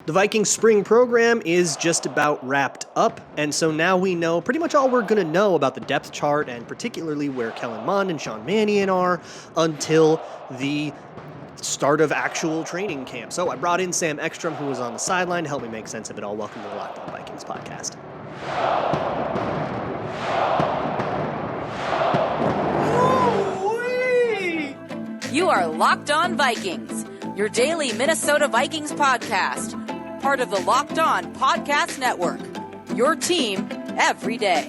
The Vikings spring program is just about wrapped up, and so now we know pretty much all we're going to know about the depth chart and particularly where Kellen Mond and Sean Mannion are until the start of actual training camp. So I brought in Sam Ekstrom, who was on the sideline, to help me make sense of it all. Welcome to the Locked On Vikings podcast. You are Locked On Vikings, your daily Minnesota Vikings podcast, part of the Locked On Podcast Network, your team every day.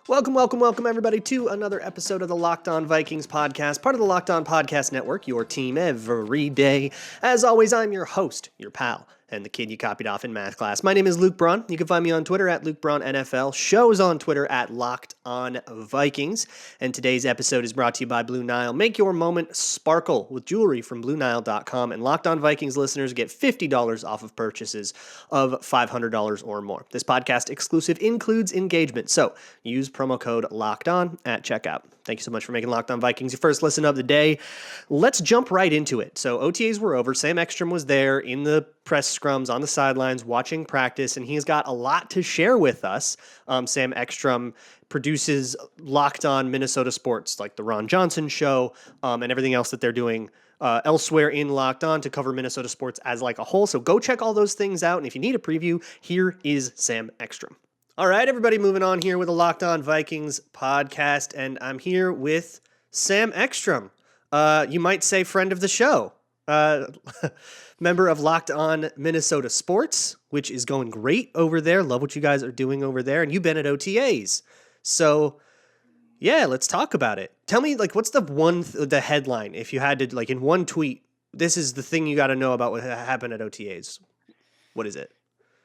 Welcome, everybody, to another episode of the Locked On Vikings podcast, part of the Locked On Podcast Network, your team every day. As always, I'm your host, your pal, and the kid you copied off in math class. My name is Luke Braun. You can find me on Twitter at Luke Braun NFL. Shows on Twitter at Locked On Vikings. And today's episode is brought to you by Blue Nile. Make your moment sparkle with jewelry from BlueNile.com. And Locked On Vikings listeners get $50 off of purchases of $500 or more. This podcast exclusive includes engagement. So use promo code Locked On at checkout. Thank you so much for making Locked On Vikings your first listen of the day. Let's jump right into it. So OTAs were over. Sam Ekstrom was there in the press scrums on the sidelines watching practice, and he's got a lot to share with us. Sam Ekstrom produces Locked On Minnesota Sports, like the Ron Johnson Show, and everything else that they're doing elsewhere in Locked On to cover Minnesota sports as like a whole. So go check all those things out, and if you need a preview, here is Sam Ekstrom. All right, everybody, moving on here with a Locked On Vikings podcast, and I'm here with Sam Ekstrom. You might say friend of the show. Member of Locked On Minnesota Sports, which is going great over there. Love what you guys are doing over there. And you've been at OTAs. So, yeah, let's talk about it. Tell me, like, what's the headline, if you had to, like, in one tweet, this is the thing you got to know about what happened at OTAs. What is it?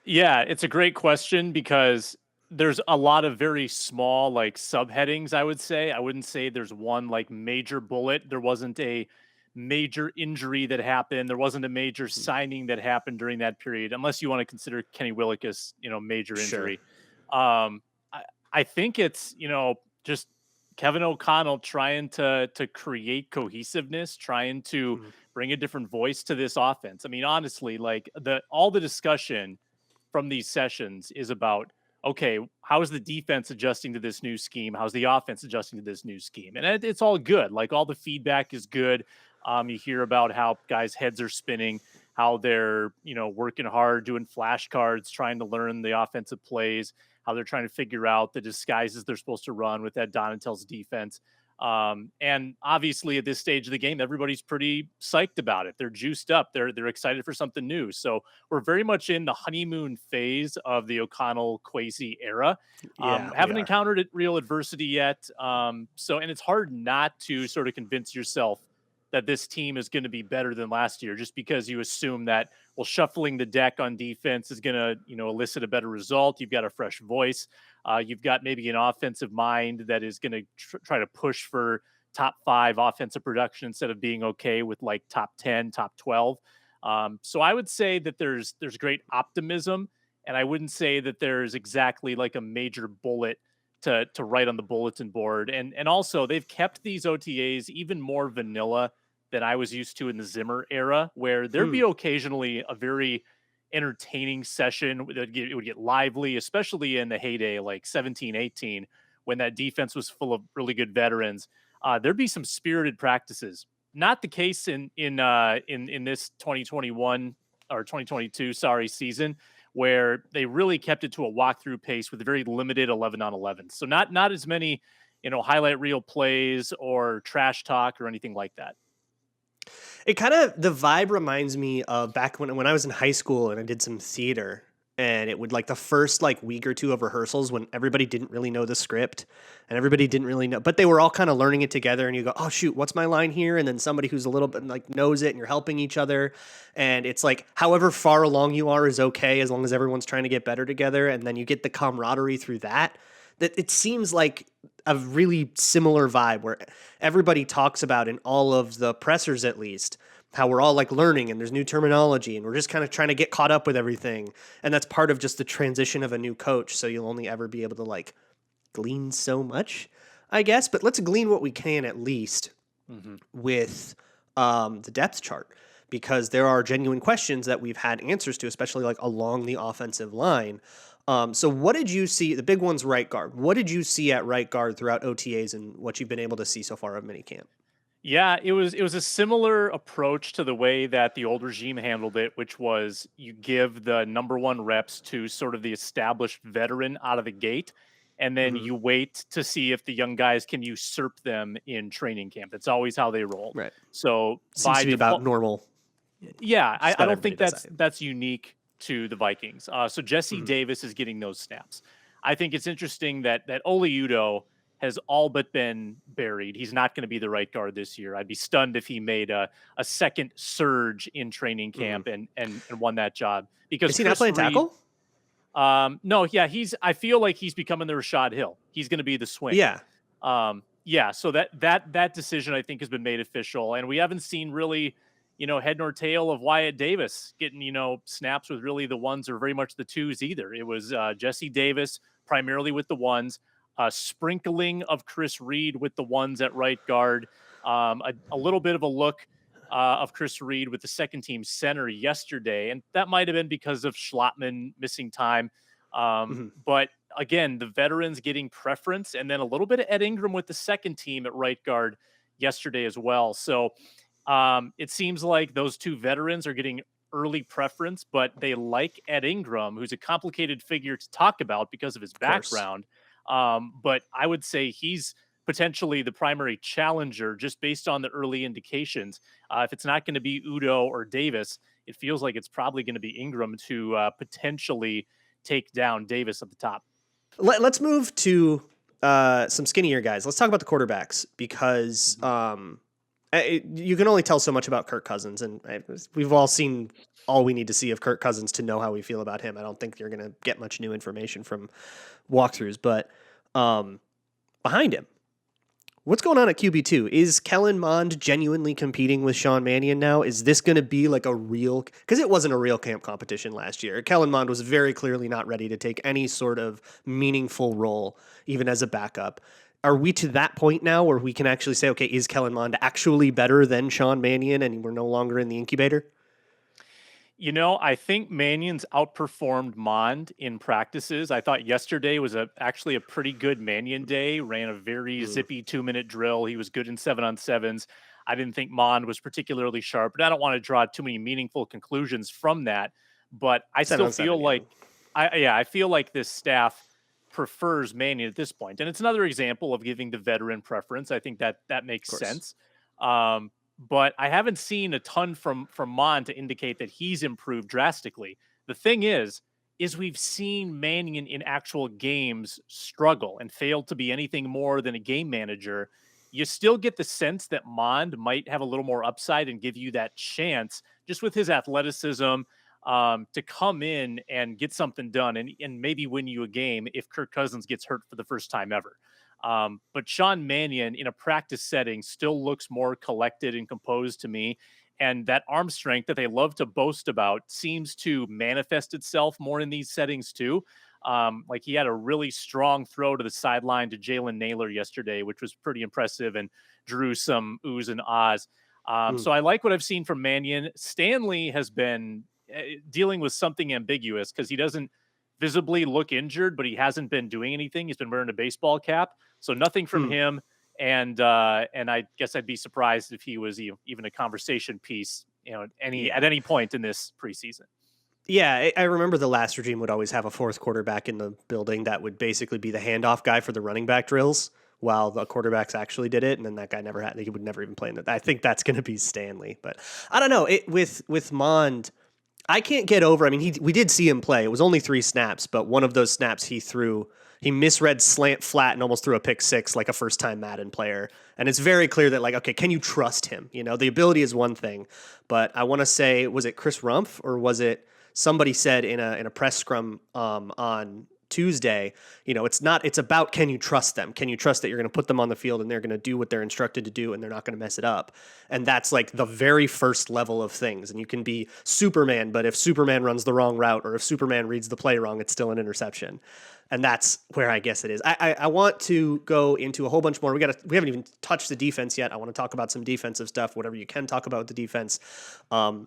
Yeah, it's a great question because there's a lot of very small, like, subheadings, I would say. I wouldn't say there's one, like, major bullet. There wasn't a major injury that happened. There wasn't a major signing that happened during that period, unless you want to consider Kenny Willick as, major injury. Sure. I think it's, just Kevin O'Connell trying to create cohesiveness, trying to bring a different voice to this offense. I mean, honestly, like all the discussion from these sessions is about, okay, how is the defense adjusting to this new scheme? How's the offense adjusting to this new scheme? And it's all good. Like all the feedback is good. You hear about how guys' heads are spinning, how they're, working hard, doing flashcards, trying to learn the offensive plays, how they're trying to figure out the disguises they're supposed to run with that Donatell's defense. And obviously at this stage of the game, everybody's pretty psyched about it. They're juiced up. They're excited for something new. So we're very much in the honeymoon phase of the O'Connell-Kwesi era. Haven't encountered real adversity yet. And it's hard not to sort of convince yourself that this team is going to be better than last year, just because you assume that, well, shuffling the deck on defense is going to, elicit a better result. You've got a fresh voice. You've got maybe an offensive mind that is going to try to push for top 5 offensive production instead of being okay with like top 10, top 12. So I would say that there's great optimism, and I wouldn't say that there's exactly like a major bullet to write on the bulletin board. And also they've kept these OTAs even more vanilla than I was used to in the Zimmer era, where there'd be occasionally a very entertaining session. It would get lively, especially in the heyday, like 17, 18, when that defense was full of really good veterans. There'd be some spirited practices. Not the case in this 2021 or 2022, season, where they really kept it to a walkthrough pace with a very limited 11-on-11. So not as many, highlight reel plays or trash talk or anything like that. It kind of, the vibe reminds me of back when I was in high school and I did some theater, and it would like the first like week or two of rehearsals when everybody didn't really know the script and everybody didn't really know, but they were all kind of learning it together, and you go, oh shoot, what's my line here? And then somebody who's a little bit like knows it, and you're helping each other. And it's like, however far along you are is okay, as long as everyone's trying to get better together. And then you get the camaraderie through that it seems like a really similar vibe where everybody talks about, in all of the pressers at least, how we're all like learning and there's new terminology and we're just kind of trying to get caught up with everything. And that's part of just the transition of a new coach. So you'll only ever be able to like glean so much, I guess. But let's glean what we can at least with the depth chart, because there are genuine questions that we've had answers to, especially like along the offensive line. So what did you see? The big one's right guard. What did you see at right guard throughout OTAs and what you've been able to see so far of minicamp? Yeah, it was a similar approach to the way that the old regime handled it, which was you give the number one reps to sort of the established veteran out of the gate, and then Hmm. you wait to see if the young guys can usurp them in training camp. It's always how they rolled. Right. So Seems by to be about default, normal. yeah, Just I about don't everybody think does that's that. that's unique to the Vikings. So Jesse Mhm. Davis is getting those snaps. I think it's interesting that Ole Udoh has all but been buried. He's not going to be the right guard this year. I'd be stunned if he made a second surge in training Mhm. camp and won that job because Is he not Chris playing Reed. tackle? No, yeah, I feel like he's becoming the Rashad Hill. He's going to be the swing. Yeah. Yeah, so that decision I think has been made official, and we haven't seen really, head nor tail of Wyatt Davis getting snaps with really the ones or very much the twos either. It was Jesse Davis primarily with the ones, a sprinkling of Chris Reed with the ones at right guard, a little bit of a look of Chris Reed with the second team center yesterday, and that might have been because of Schlotman missing time. Mhm. But again, the veterans getting preference, and then a little bit of Ed Ingram with the second team at right guard yesterday as well. So it seems like those two veterans are getting early preference, but they like Ed Ingram, who's a complicated figure to talk about because of his Of course. background. But I would say he's potentially the primary challenger just based on the early indications. If it's not going to be Udo or Davis, it feels like it's probably going to be Ingram to potentially take down Davis at the top. Let's move to some skinnier guys. Let's talk about the quarterbacks because Mhm. you can only tell so much about Kirk Cousins, and we've all seen all we need to see of Kirk Cousins to know how we feel about him. I don't think you're going to get much new information from walkthroughs, but behind him, what's going on at QB2? Is Kellen Mond genuinely competing with Sean Mannion now? Is this going to be like a real, because it wasn't a real camp competition last year. Kellen Mond was very clearly not ready to take any sort of meaningful role, even as a backup. Are we to that point now where we can actually say, okay, is Kellen Mond actually better than Sean Mannion and we're no longer in the incubator? I think Mannion's outperformed Mond in practices. I thought yesterday was actually a pretty good Mannion day. Ran a very Mm. zippy 2-minute drill. He was good in 7-on-7s. I didn't think Mond was particularly sharp, but I don't want to draw too many meaningful conclusions from that. But I Seven still on seven, feel yeah. like, I feel like this staff prefers Mannion at this point, and it's another example of giving the veteran preference. I think that Of makes course. sense. Um, but I haven't seen a ton from Mon to indicate that he's improved drastically. The thing is we've seen Mannion in actual games struggle and fail to be anything more than a game manager. You still get the sense that Mond might have a little more upside and give you that chance just with his athleticism to come in and get something done and maybe win you a game if Kirk Cousins gets hurt for the first time ever. But Sean Mannion in a practice setting still looks more collected and composed to me. And that arm strength that they love to boast about seems to manifest itself more in these settings too. Like he had a really strong throw to the sideline to Jalen Naylor yesterday, which was pretty impressive and drew some oohs and ahs. Mm. So I like what I've seen from Mannion. Stanley has been dealing with something ambiguous because he doesn't visibly look injured, but he hasn't been doing anything. He's been wearing a baseball cap. So nothing from Hmm. him, and I guess I'd be surprised if he was even a conversation piece, Yeah. at any point in this preseason. Yeah, I remember the last regime would always have a fourth quarterback in the building that would basically be the handoff guy for the running back drills while the quarterbacks actually did it, and then that guy he would never even play in that. I think that's going to be Stanley, but I don't know. With Mond, I can't get over. I mean, we did see him play. It was only 3 snaps, but one of those snaps he misread slant flat and almost threw a pick six like a first time Madden player. And it's very clear that like, okay, can you trust him? The ability is one thing, but I want to say, was it Chris Rumpf or was it somebody said in a press scrum on Tuesday, it's about, can you trust them? Can you trust that you're going to put them on the field and they're going to do what they're instructed to do and they're not going to mess it up? And that's like the very first level of things. And you can be Superman, but if Superman runs the wrong route or if Superman reads the play wrong, it's still an interception. And that's where I guess it is. I want to go into a whole bunch more. We haven't even touched the defense yet. I want to talk about some defensive stuff, whatever you can talk about the defense.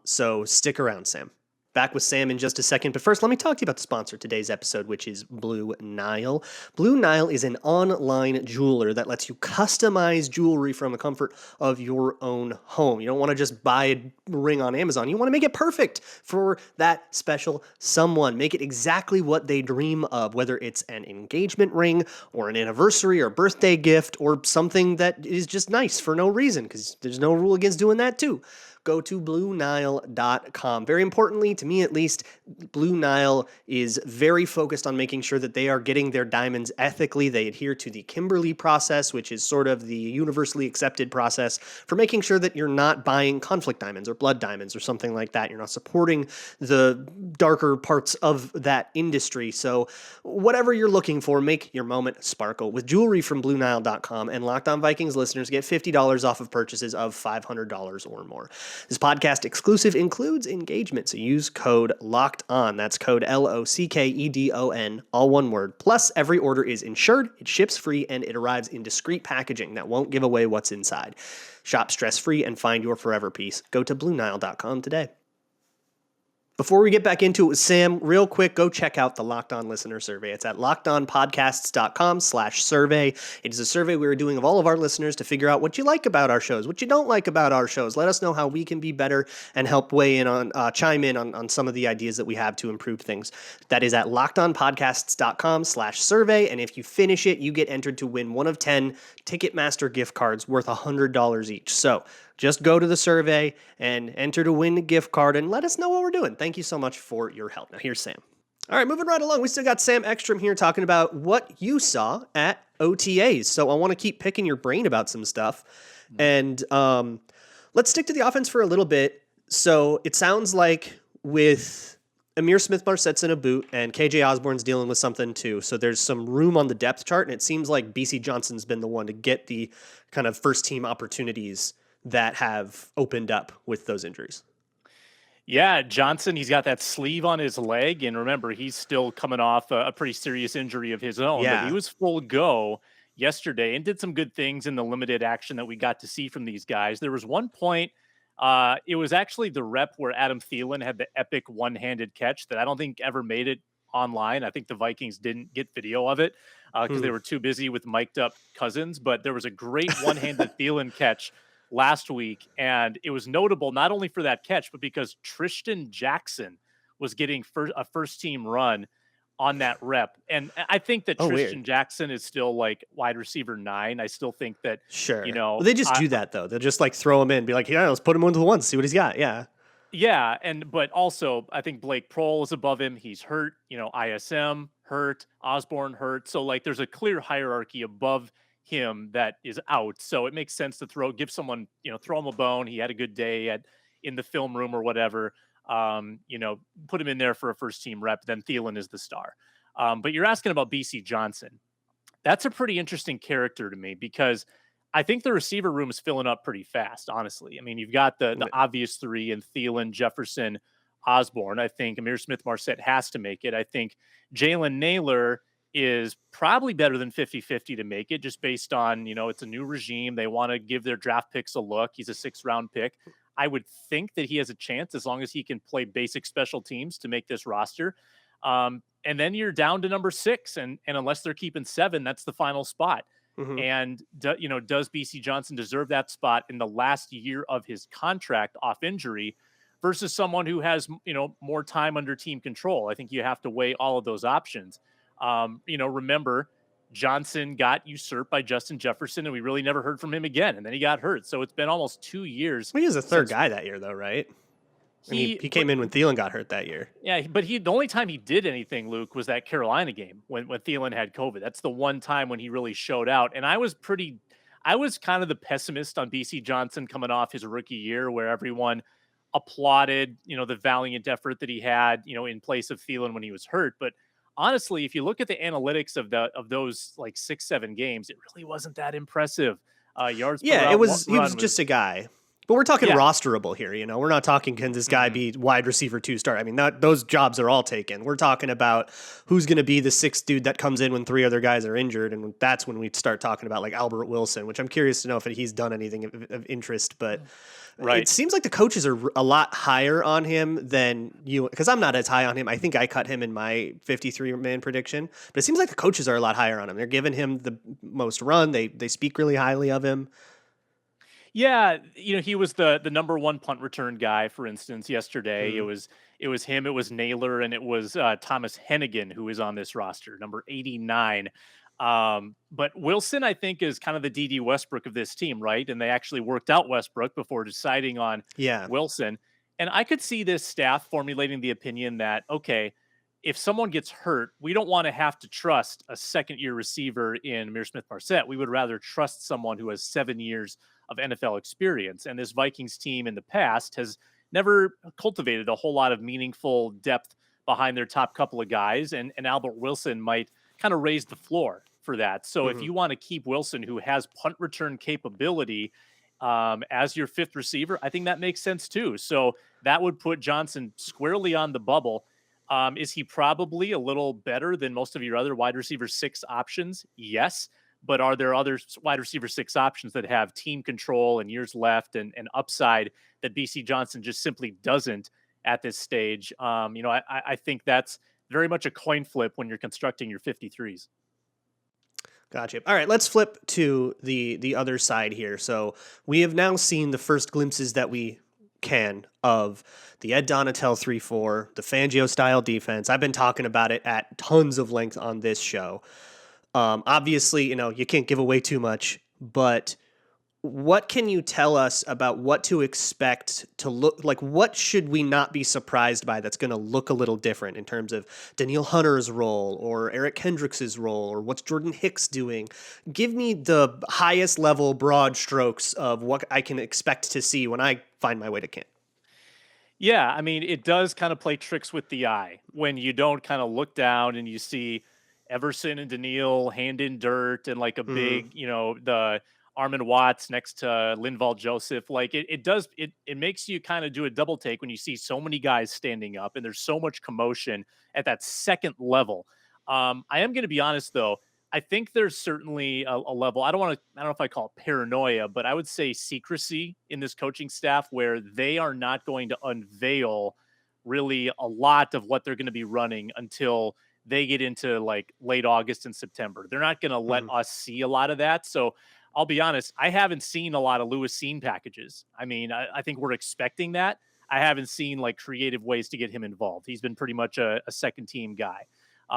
So stick around, Sam. Back with Sam in just a second. But first, let me talk to you about the sponsor of today's episode, which is Blue Nile. Blue Nile is an online jeweler that lets you customize jewelry from the comfort of your own home. You don't want to just buy a ring on Amazon. You want to make it perfect for that special someone. Make it exactly what they dream of, whether it's an engagement ring or an anniversary or birthday gift or something that is just nice for no reason, because there's no rule against doing that too. Go to BlueNile.com. Very importantly, to me at least, Blue Nile is very focused on making sure that they are getting their diamonds ethically. They adhere to the Kimberley process, which is sort of the universally accepted process for making sure that you're not buying conflict diamonds or blood diamonds or something like that. You're not supporting the darker parts of that industry. So whatever you're looking for, make your moment sparkle. With jewelry from BlueNile.com, and Locked On Vikings listeners get $50 off of purchases of $500 or more. This podcast exclusive includes engagement, so use code LOCKEDON. That's code LOCKEDON, all one word. Plus, every order is insured, it ships free, and it arrives in discreet packaging that won't give away what's inside. Shop stress-free and find your forever piece. Go to BlueNile.com today. Before we get back into it with Sam, real quick, go check out the Locked On Listener Survey. It's at lockedonpodcasts.com/survey. It is a survey we are doing of all of our listeners to figure out what you like about our shows, what you don't like about our shows. Let us know how we can be better and help weigh in on, chime in on some of the ideas that we have to improve things. That is at lockedonpodcasts.com/survey. And if you finish it, you get entered to win one of 10 Ticketmaster gift cards worth $100 each. So just go to the survey and enter to win a gift card and let us know what we're doing. Thank you so much for your help. Now, here's Sam. All right, moving right along. We still got Sam Ekstrom here talking about what you saw at OTAs. So I want to keep picking your brain about some stuff. And let's stick to the offense for a little bit. So it sounds like with Ihmir Smith-Marsette's in a boot and KJ Osborne's dealing with something too. So there's some room on the depth chart, and it seems like Bisi Johnson's been the one to get the kind of first team opportunities that have opened up with those injuries. Yeah, Johnson, he's got that sleeve on his leg, and remember, he's still coming off a pretty serious injury of his own. Yeah. But he was full go yesterday and did some good things in the limited action that we got to see from these guys. There was one point, it was actually the rep where Adam Thielen had the epic one-handed catch that I don't think ever made it online. I think the Vikings didn't get video of it because they were too busy with mic'd up Cousins, but there was a great one-handed Thielen catch last week, and it was notable not only for that catch, but because Tristan Jackson was getting a first-team run on that rep. And I think that Tristan Jackson is still like wide receiver 9. I still think that, well, they just do that though. They'll just like throw him in, be like, yeah, let's put him into the one, see what he's got. Yeah. But also I think Blake Prohl is above him. He's hurt, ISM hurt, Osborne hurt. So like there's a clear hierarchy above him that is out. So it makes sense to give someone, throw him a bone. He had a good day in the film room or whatever. Put him in there for a first team rep. Then Thielen is the star. But you're asking about Bisi Johnson. That's a pretty interesting character to me because I think the receiver room is filling up pretty fast, honestly. I mean, you've got the obvious three in Thielen, Jefferson, Osborne. I think Ihmir Smith-Marsette has to make it. I think Jalen Naylor is probably better than 50-50 to make it just based on, it's a new regime. They want to give their draft picks a look. He's a 6th-round pick. I would think that he has a chance as long as he can play basic special teams to make this roster. And then you're down to number 6. And unless they're keeping 7, that's the final spot. Mm-hmm. And, does Bisi Johnson deserve that spot in the last year of his contract off injury versus someone who has, more time under team control? I think you have to weigh all of those options. Remember, Johnson got usurped by Justin Jefferson, and we really never heard from him again. And then he got hurt. So it's been almost 2 years. Well, he was the third guy that year, though, right? He came in when Thielen got hurt that year. Yeah, but the only time he did anything, Luke, was that Carolina game when Thielen had COVID. That's the one time when he really showed out. And I was kind of the pessimist on Bisi Johnson coming off his rookie year, where everyone applauded, the valiant effort that he had, in place of Thielen when he was hurt. But honestly, if you look at the analytics of those like 6-7 games, it really wasn't that impressive. Yards per Yeah, he was run just was a guy. But we're talking yeah. rosterable here, We're not talking can this guy Mhm. be wide receiver 2 star. I mean, those jobs are all taken. We're talking about who's going to be the sixth dude that comes in when 3 other guys are injured, and that's when we start talking about like Albert Wilson, which I'm curious to know if he's done anything of interest. But it Right. seems like the coaches are a lot higher on him than you, because I'm not as high on him. I think I cut him in my 53-man prediction, but it seems like the coaches are a lot higher on him. They're giving him the most run. They speak really highly of him. Yeah, he was the number one punt return guy, for instance, yesterday. Mm. It was him, it was Naylor, and it was Thomas Hennigan who is on this roster, number 89. But Wilson, I think, is kind of the DD Westbrook of this team, right? And they actually worked out Westbrook before deciding on Yeah. Wilson. And I could see this staff formulating the opinion that, okay, if someone gets hurt, we don't want to have to trust a second-year receiver in Amir Smith-Marset. We would rather trust someone who has 7 years of NFL experience. And this Vikings team in the past has never cultivated a whole lot of meaningful depth behind their top couple of guys. And Albert Wilson might kind of raise the floor for that. So if you want to keep Wilson, who has punt return capability, as your fifth receiver, I think that makes sense too. So that would put Johnson squarely on the bubble. Is he probably a little better than most of your other wide receiver 6 options? Yes. But are there other wide receiver 6 options that have team control and years left and upside that Bisi Johnson just simply doesn't at this stage? I think that's very much a coin flip when you're constructing your 53s. Gotcha. All right, let's flip to the other side here. So we have now seen the first glimpses that we can of the Ed Donatel 3-4, the Fangio style defense. I've been talking about it at tons of length on this show. Obviously, you can't give away too much, but what can you tell us about what to expect to look like? What should we not be surprised by that's going to look a little different in terms of Danielle Hunter's role or Eric Kendricks' role or what's Jordan Hicks doing? Give me the highest level broad strokes of what I can expect to see when I find my way to camp. Yeah, I mean, it does kind of play tricks with the eye when you don't kind of look down and you see Everson and Daniil hand in dirt and like a big, the Armin Watts next to Linval Joseph. Like it makes you kind of do a double take when you see so many guys standing up and there's so much commotion at that second level. I am going to be honest though. I think there's certainly a level. I don't know if I call it paranoia, but I would say secrecy in this coaching staff where they are not going to unveil really a lot of what they're going to be running until they get into like late August and September. They're not going to let us see a lot of that. So I'll be honest, I haven't seen a lot of Lewis Cine packages. I mean, I think we're expecting that. I haven't seen like creative ways to get him involved. He's been pretty much a second team guy.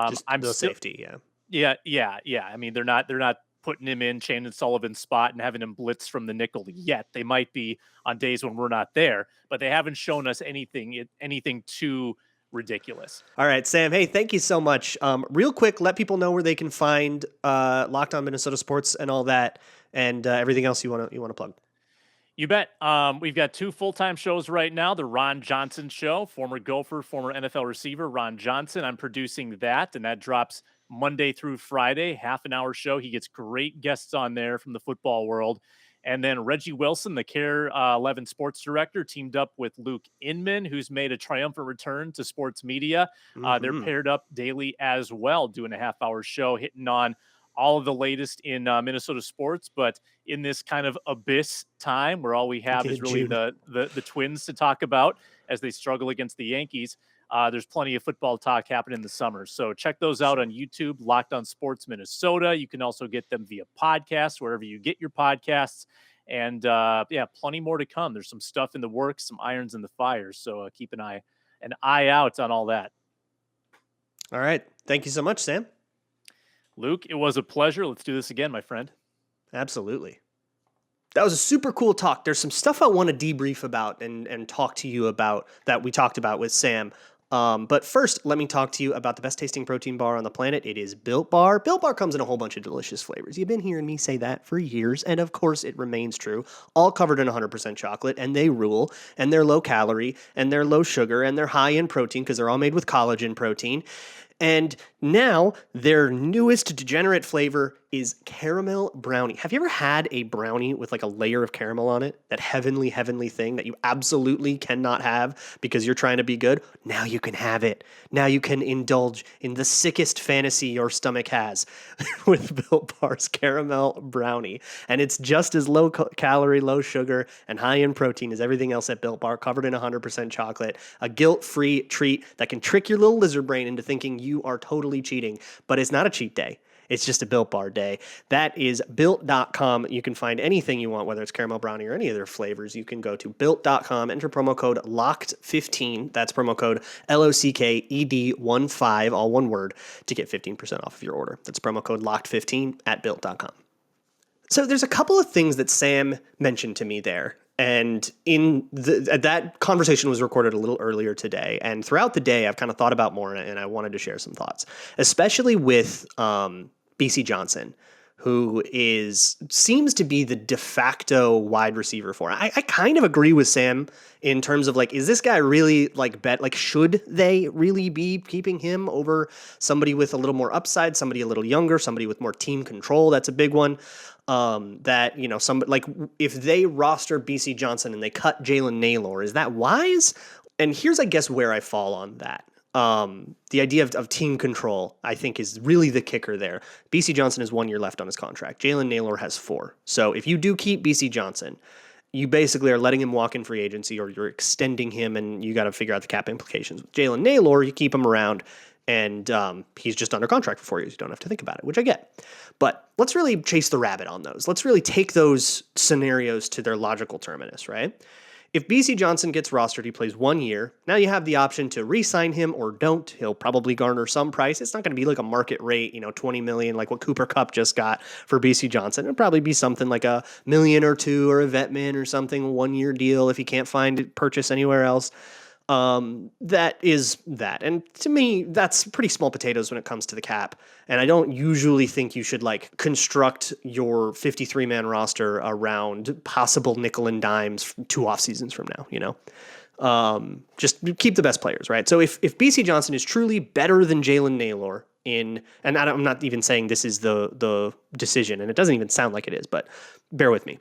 Just the safety, yeah. I mean, they're not putting him in Shannon Sullivan's spot and having him blitz from the nickel yet. They might be on days when we're not there, but they haven't shown us anything too ridiculous. All right, Sam. Hey, thank you so much. Real quick, let people know where they can find Locked On Minnesota Sports and all that, and everything else you want to plug. You bet. We've got 2 full-time shows right now. The Ron Johnson Show, former Gopher, former NFL receiver, Ron Johnson. I'm producing that, and that drops Monday through Friday, half-an-hour show. He gets great guests on there from the football world. And then Reggie Wilson, the KARE 11 sports director, teamed up with Luke Inman, who's made a triumphant return to sports media. They're paired up daily as well, doing a half-hour show, hitting on all of the latest in Minnesota sports, but in this kind of abyss time where all we have is really the Twins to talk about as they struggle against the Yankees. There's plenty of football talk happening in the summer. So check those out on YouTube, Locked On Sports Minnesota. You can also get them via podcast, wherever you get your podcasts. And plenty more to come. There's some stuff in the works, some irons in the fire. So keep an eye out on all that. All right. Thank you so much, Sam. Luke, it was a pleasure. Let's do this again, my friend. Absolutely. That was a super cool talk. There's some stuff I want to debrief about and talk to you about that we talked about with Sam. But first, let me talk to you about the best tasting protein bar on the planet. It is Built Bar. Built Bar comes in a whole bunch of delicious flavors. You've been hearing me say that for years, and of course it remains true. All covered in 100% chocolate, and they rule, and they're low calorie, and they're low sugar, and they're high in protein because they're all made with collagen protein. And now their newest degenerate flavor is caramel brownie. Have you ever had a brownie with like a layer of caramel on it? That heavenly, heavenly thing that you absolutely cannot have because you're trying to be good? Now you can have it. Now you can indulge in the sickest fantasy your stomach has with Built Bar's caramel brownie. And it's just as low calorie, low sugar, and high in protein as everything else at Built Bar, covered in 100% chocolate. A guilt-free treat that can trick your little lizard brain into thinking you are totally cheating. But it's not a cheat day. It's just a Built Bar day. That is Built.com. You can find anything you want, whether it's caramel brownie or any of their flavors. You can go to Built.com, enter promo code LOCKED15. That's promo code LOCKED15, all one word, to get 15% off of your order. That's promo code LOCKED15 at Built.com. So there's a couple of things that Sam mentioned to me there. And that conversation was recorded a little earlier today. And throughout the day, I've kind of thought about more, and I wanted to share some thoughts, especially with Bisi Johnson, who seems to be the de facto wide receiver for. I kind of agree with Sam in terms of like, is this guy really should they really be keeping him over somebody with a little more upside, somebody a little younger, somebody with more team control? That's a big one. If they roster Bisi Johnson and they cut Jalen Nailor, is that wise? And here's, I guess, where I fall on that. The idea of team control, I think, is really the kicker there. Bisi Johnson has 1 year left on his contract. Jalen Nailor has 4. So if you do keep Bisi Johnson, you basically are letting him walk in free agency, or you're extending him, and you got to figure out the cap implications. With Jalen Nailor, you keep him around, and he's just under contract for 4 years. You don't have to think about it, which I get. But let's really chase the rabbit on those. Let's really take those scenarios to their logical terminus, right? If Bisi Johnson gets rostered, he plays 1 year. Now you have the option to re-sign him or don't. He'll probably garner some price. It's not going to be like a market rate, $20 million, like what Cooper Kupp just got for Bisi Johnson. It'll probably be something like $1 million or $2 million, or a Vetman or something, a 1 year deal if he can't find purchase anywhere else. That is that. And to me, that's pretty small potatoes when it comes to the cap. And I don't usually think you should construct your 53-man roster around possible nickel and dimes 2 off seasons from now, just keep the best players, right? So if Bisi Johnson is truly better than Jalen Nailor I'm not even saying this is the decision, and it doesn't even sound like it is, but bear with me.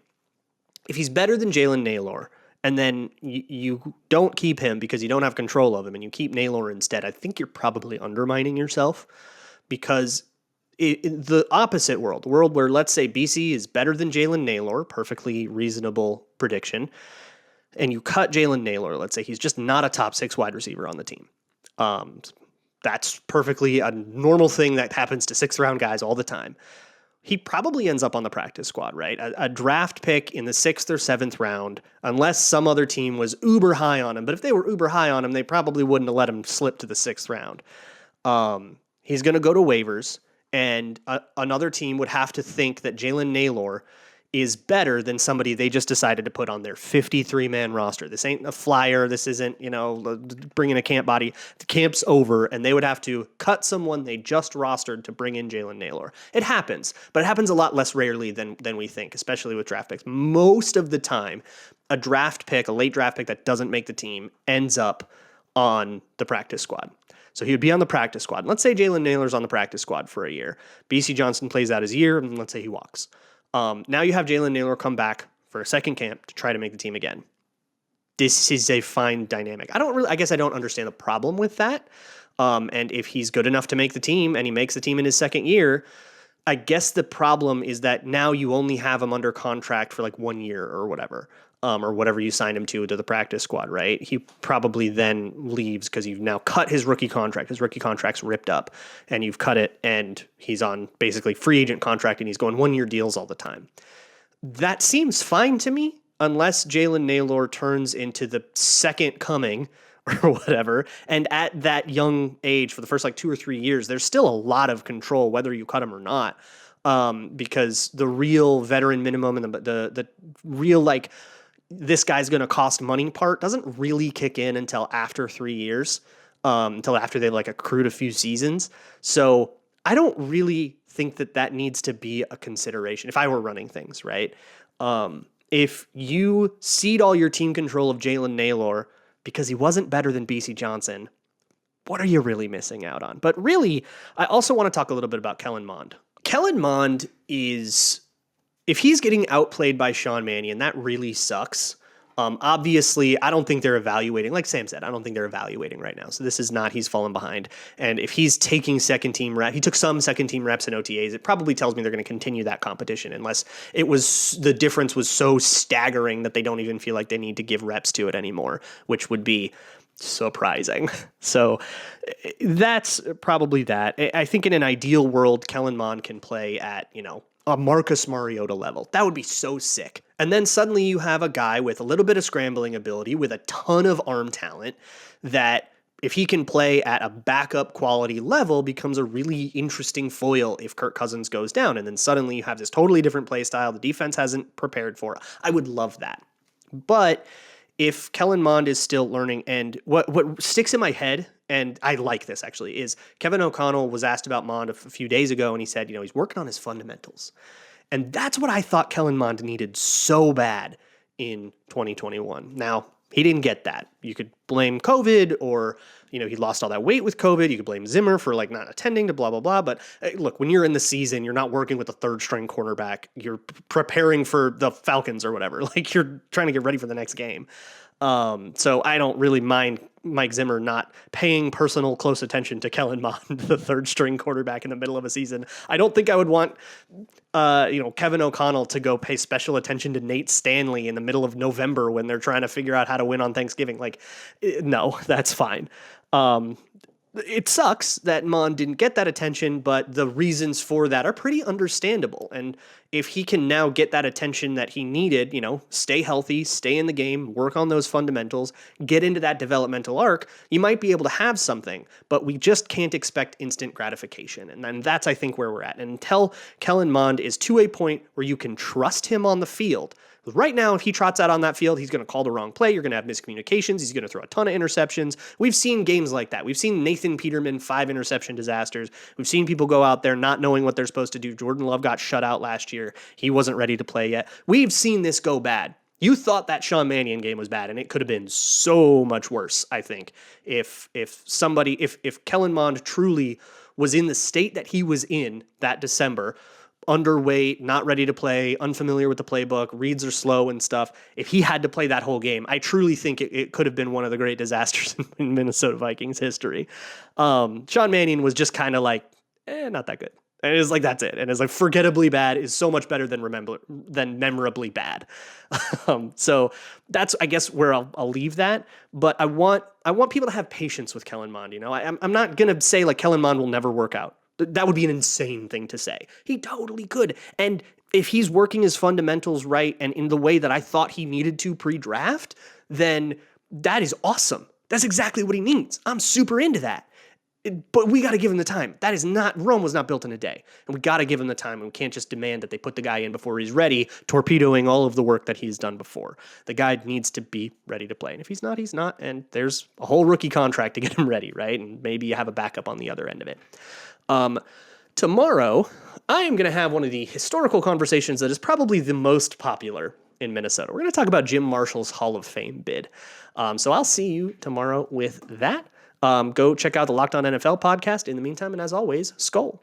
If he's better than Jalen Nailor, and then you don't keep him because you don't have control of him, and you keep Nailor instead, I think you're probably undermining yourself, because in the opposite world, the world where, let's say, Bisi is better than Jalen Nailor, perfectly reasonable prediction, and you cut Jalen Nailor, let's say he's just not a top 6 wide receiver on the team. That's perfectly a normal thing that happens to 6th round guys all the time. He probably ends up on the practice squad, right? A draft pick in the 6th or 7th round, unless some other team was uber high on him. But if they were uber high on him, they probably wouldn't have let him slip to the 6th round. He's going to go to waivers, and another team would have to think that Jalen Nailor is better than somebody they just decided to put on their 53-man roster. This ain't a flyer. This isn't, bringing a camp body. The camp's over, and they would have to cut someone they just rostered to bring in Jalen Nailor. It happens, but it happens a lot less rarely than we think, especially with draft picks. Most of the time, a late draft pick that doesn't make the team ends up on the practice squad. So he would be on the practice squad. Let's say Jalen Nailor's on the practice squad for a year. Bisi Johnson plays out his year, and let's say he walks. Now you have Jalen Nailor come back for a second camp to try to make the team again. This is a fine dynamic. I guess I don't understand the problem with that. And if he's good enough to make the team and he makes the team in his second year, I guess the problem is that now you only have him under contract for 1 year or whatever you signed him to the practice squad, right? He probably then leaves because you've now cut his rookie contract. His rookie contract's ripped up, and you've cut it, and he's on basically free agent contract, and he's going 1 year deals all the time. That seems fine to me, unless Jalen Nailor turns into the second coming or whatever. And at that young age, for the first 2 or 3 years, there's still a lot of control whether you cut him or not, because the real veteran minimum and the real this guy's going to cost money part doesn't really kick in until after 3 years, until after they've accrued a few seasons. So I don't really think that needs to be a consideration if I were running things, right? If you cede all your team control of Jalen Nailor because he wasn't better than Bisi Johnson, what are you really missing out on? But really, I also want to talk a little bit about Kellen Mond. Kellen Mond is, if he's getting outplayed by Sean Mannion, that really sucks. Obviously, I don't think they're evaluating, like Sam said, I don't think they're evaluating right now. So this is not, he's fallen behind. And if he's taking second team reps, he took some second team reps in OTAs, it probably tells me they're going to continue that competition unless the difference was so staggering that they don't even feel like they need to give reps to it anymore, which would be surprising. So that's probably that. I think in an ideal world, Kellen Mond can play at, a Marcus Mariota level. That would be so sick. And then suddenly you have a guy with a little bit of scrambling ability, with a ton of arm talent, that if he can play at a backup quality level, becomes a really interesting foil if Kirk Cousins goes down. And then suddenly you have this totally different play style the defense hasn't prepared for. I would love that. But if Kellen Mond is still learning, and what sticks in my head, and I like this actually, is Kevin O'Connell was asked about Mond a few days ago, and he said, he's working on his fundamentals. And that's what I thought Kellen Mond needed so bad in 2021. Now, he didn't get that. You could blame COVID, or, he lost all that weight with COVID. You could blame Zimmer for not attending to blah, blah, blah. But look, when you're in the season, you're not working with a third string cornerback. You're preparing for the Falcons or whatever. You're trying to get ready for the next game. So I don't really mind Mike Zimmer not paying personal close attention to Kellen Mond, the third string quarterback in the middle of a season. I don't think I would want, Kevin O'Connell to go pay special attention to Nate Stanley in the middle of November when they're trying to figure out how to win on Thanksgiving. No, that's fine. It sucks that Mond didn't get that attention, but the reasons for that are pretty understandable. And if he can now get that attention that he needed, stay healthy, stay in the game, work on those fundamentals, get into that developmental arc, you might be able to have something, but we just can't expect instant gratification. And then that's, I think, where we're at. And until Kellen Mond is to a point where you can trust him on the field. Right now, if he trots out on that field, he's going to call the wrong play. You're going to have miscommunications. He's going to throw a ton of interceptions. We've seen games like that. We've seen Nathan Peterman 5 interception disasters. We've seen people go out there not knowing what they're supposed to do. Jordan Love got shut out last year. He wasn't ready to play yet. We've seen this go bad. You thought that Sean Mannion game was bad, and it could have been so much worse, I think, if Kellen Mond truly was in the state that he was in that December, underweight, not ready to play, unfamiliar with the playbook, reads are slow and stuff. If he had to play that whole game, I truly think it could have been one of the great disasters in Minnesota Vikings history. Sean Mannion was just kind of not that good. And it's that's it. And it's forgettably bad is so much better than memorably bad. So that's, I guess, where I'll leave that. But I want people to have patience with Kellen Mond. I'm not going to say Kellen Mond will never work out. That would be an insane thing to say. He totally could. And if he's working his fundamentals right and in the way that I thought he needed to pre-draft, then that is awesome. That's exactly what he needs. I'm super into that. But we got to give him the time. Rome was not built in a day. And we got to give him the time. And we can't just demand that they put the guy in before he's ready, torpedoing all of the work that he's done before. The guy needs to be ready to play. And if he's not, he's not. And there's a whole rookie contract to get him ready, right? And maybe you have a backup on the other end of it. Tomorrow, I am going to have one of the historical conversations that is probably the most popular in Minnesota. We're going to talk about Jim Marshall's Hall of Fame bid. So I'll see you tomorrow with that. Go check out the Locked On NFL podcast. In the meantime, and as always, Skol.